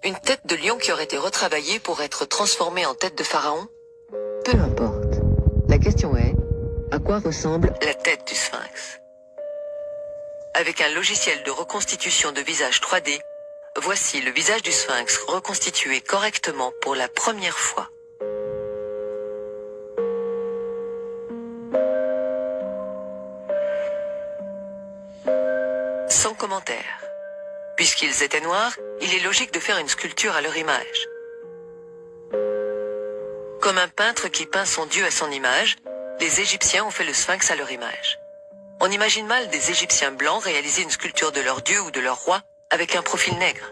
Une tête de lion qui aurait été retravaillée pour être transformée en tête de pharaon? Peu importe. La question est, à quoi ressemble la tête du sphinx? Avec un logiciel de reconstitution de visage 3D, voici le visage du sphinx reconstitué correctement pour la première fois. Sans commentaire. Puisqu'ils étaient noirs, il est logique de faire une sculpture à leur image. Comme un peintre qui peint son dieu à son image, les Égyptiens ont fait le sphinx à leur image. On imagine mal des Égyptiens blancs réaliser une sculpture de leur dieu ou de leur roi avec un profil nègre.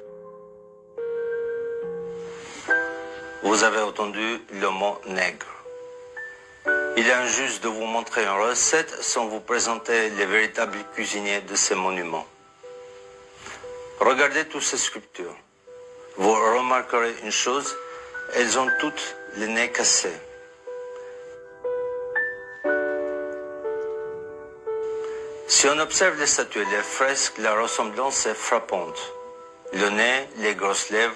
Vous avez entendu le mot nègre. Il est injuste de vous montrer une recette sans vous présenter les véritables cuisiniers de ces monuments. Regardez toutes ces sculptures. Vous remarquerez une chose, elles ont toutes les nez cassés. Si on observe les statues et les fresques, la ressemblance est frappante. Le nez, les grosses lèvres.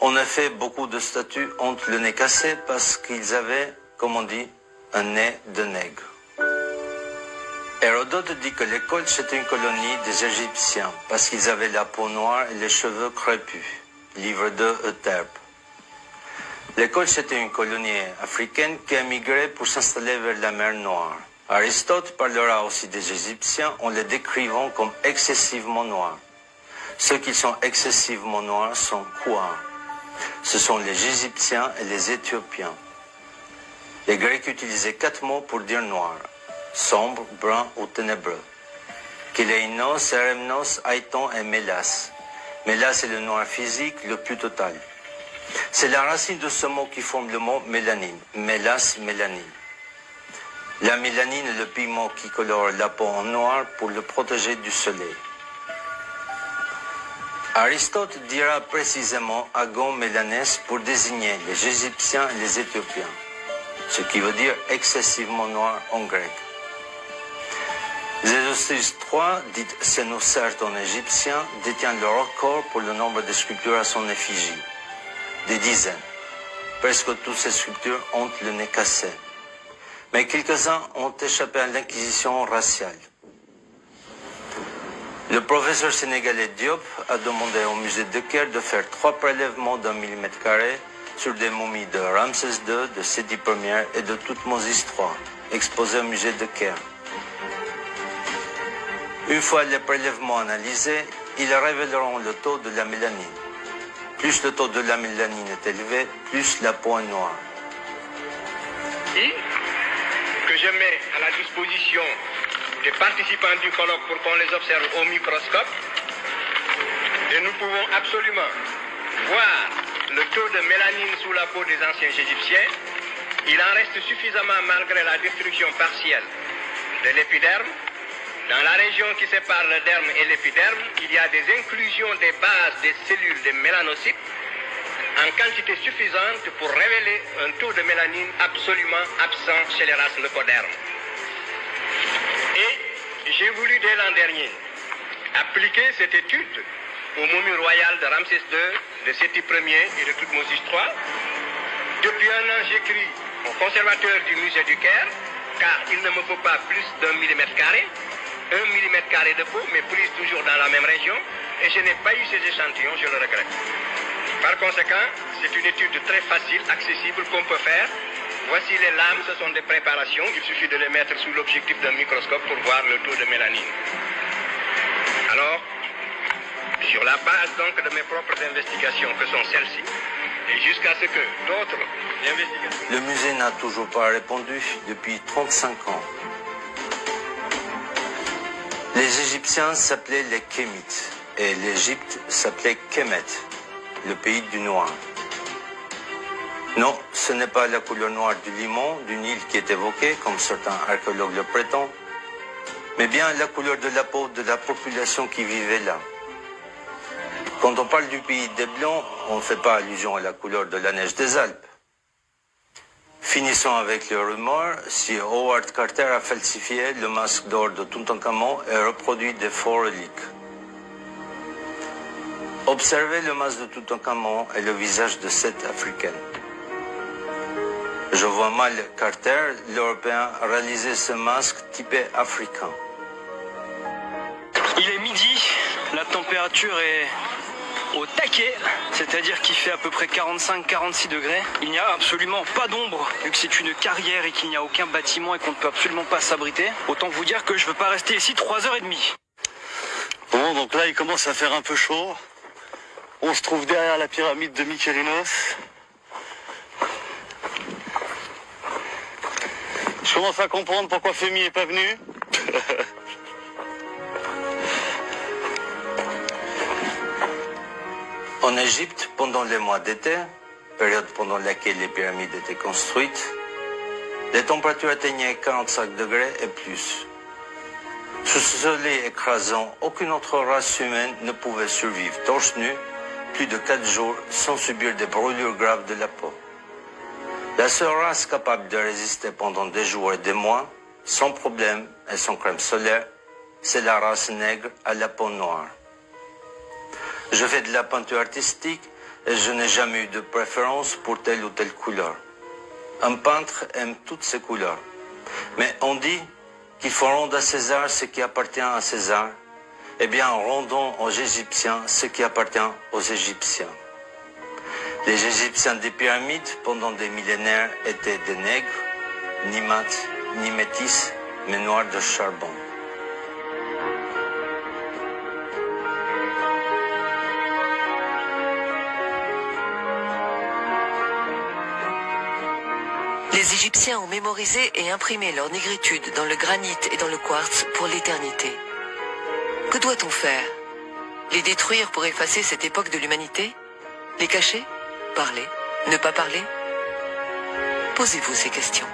En effet, beaucoup de statues ont le nez cassé parce qu'ils avaient, comme on dit, un nez de nègre. Hérodote dit que les Colches étaient une colonie des Égyptiens parce qu'ils avaient la peau noire et les cheveux crépus. Livre 2, Euterpe. Les Colches étaient une colonie africaine qui a migré pour s'installer vers la mer Noire. Aristote parlera aussi des Égyptiens en les décrivant comme excessivement noirs. Ceux qui sont excessivement noirs sont quoi? Ce sont les Égyptiens et les Éthiopiens. Les Grecs utilisaient 4 mots pour dire noir. Sombre, brun ou ténébreux. Kéléinos, Eremnos, Aiton et Mélas. Mélas est le noir physique le plus total. C'est la racine de ce mot qui forme le mot mélanine. Mélas, mélanine. La mélanine est le pigment qui colore la peau en noir pour le protéger du soleil. Aristote dira précisément agon mélanès pour désigner les Égyptiens et les Éthiopiens, ce qui veut dire excessivement noir en grec. Zézosis III, dit Sénocerte en égyptien, détient le record pour le nombre de sculptures à son effigie. Des dizaines. Presque toutes ces sculptures ont le nez cassé. Mais quelques-uns ont échappé à l'inquisition raciale. Le professeur sénégalais Diop a demandé au musée de Caire de faire 3 prélèvements d'1 mm² sur des momies de Ramsès II, de Séti Ier et de Toutmosis III, exposées au musée de Caire. Une fois les prélèvements analysés, ils révéleront le taux de la mélanine. Plus le taux de la mélanine est élevé, plus la peau est noire. Que je mets à la disposition des participants du colloque pour qu'on les observe au microscope. Et nous pouvons absolument voir le taux de mélanine sous la peau des anciens Égyptiens. Il en reste suffisamment malgré la destruction partielle de l'épiderme. Dans la région qui sépare le derme et l'épiderme, il y a des inclusions des bases des cellules des mélanocytes en quantité suffisante pour révéler un taux de mélanine absolument absent chez les races leucodermes. Et j'ai voulu dès l'an dernier appliquer cette étude aux momies royales de Ramsès II, de Séti Ier et de Toutmosis III. Depuis un an, j'écris au conservateur du musée du Caire, car il ne me faut pas plus d'1 mm², 1 mm² de peau, mais prise toujours dans la même région, et je n'ai pas eu ces échantillons, je le regrette. Par conséquent, c'est une étude très facile, accessible, qu'on peut faire. Voici les lames, ce sont des préparations, il suffit de les mettre sous l'objectif d'un microscope pour voir le taux de mélanine. Alors, sur la base donc de mes propres investigations, que sont celles-ci, et jusqu'à ce que d'autres investigations... Le musée n'a toujours pas répondu depuis 35 ans. Les Égyptiens s'appelaient les Kémites et l'Égypte s'appelait Kémet, le pays du noir. Non, ce n'est pas la couleur noire du limon, du Nil qui est évoquée, comme certains archéologues le prétendent, mais bien la couleur de la peau de la population qui vivait là. Quand on parle du pays des Blancs, on ne fait pas allusion à la couleur de la neige des Alpes. Finissons avec le rumeur, si Howard Carter a falsifié le masque d'or de Toutankhamon et reproduit des faux reliques. Observez le masque de Toutankhamon et le visage de cette Africaine. Je vois mal Carter, l'Européen, réaliser ce masque typé africain. Il est midi, la température est au taquet, c'est-à-dire qu'il fait à peu près 45-46 degrés. Il n'y a absolument pas d'ombre, vu que c'est une carrière et qu'il n'y a aucun bâtiment et qu'on ne peut absolument pas s'abriter. Autant vous dire que je ne veux pas rester ici 3h30. Bon, donc là il commence à faire un peu chaud. On se trouve derrière la pyramide de Mykérinos. Je commence à comprendre pourquoi Femi est pas venu. En Égypte, pendant les mois d'été, période pendant laquelle les pyramides étaient construites, les températures atteignaient 45 degrés et plus. Sous ce soleil écrasant, aucune autre race humaine ne pouvait survivre torse nu plus de 4 jours sans subir des brûlures graves de la peau. La seule race capable de résister pendant des jours et des mois, sans problème et sans crème solaire, c'est la race nègre à la peau noire. Je fais de la peinture artistique et je n'ai jamais eu de préférence pour telle ou telle couleur. Un peintre aime toutes ces couleurs. Mais on dit qu'il faut rendre à César ce qui appartient à César. Eh bien, rendons aux Égyptiens ce qui appartient aux Égyptiens. Les Égyptiens des pyramides, pendant des millénaires, étaient des nègres, ni mat, ni métis, mais noirs de charbon. Les Égyptiens ont mémorisé et imprimé leur négritude dans le granit et dans le quartz pour l'éternité. Que doit-on faire? Les détruire pour effacer cette époque de l'humanité? Les cacher? Parler? Ne pas parler? Posez-vous ces questions.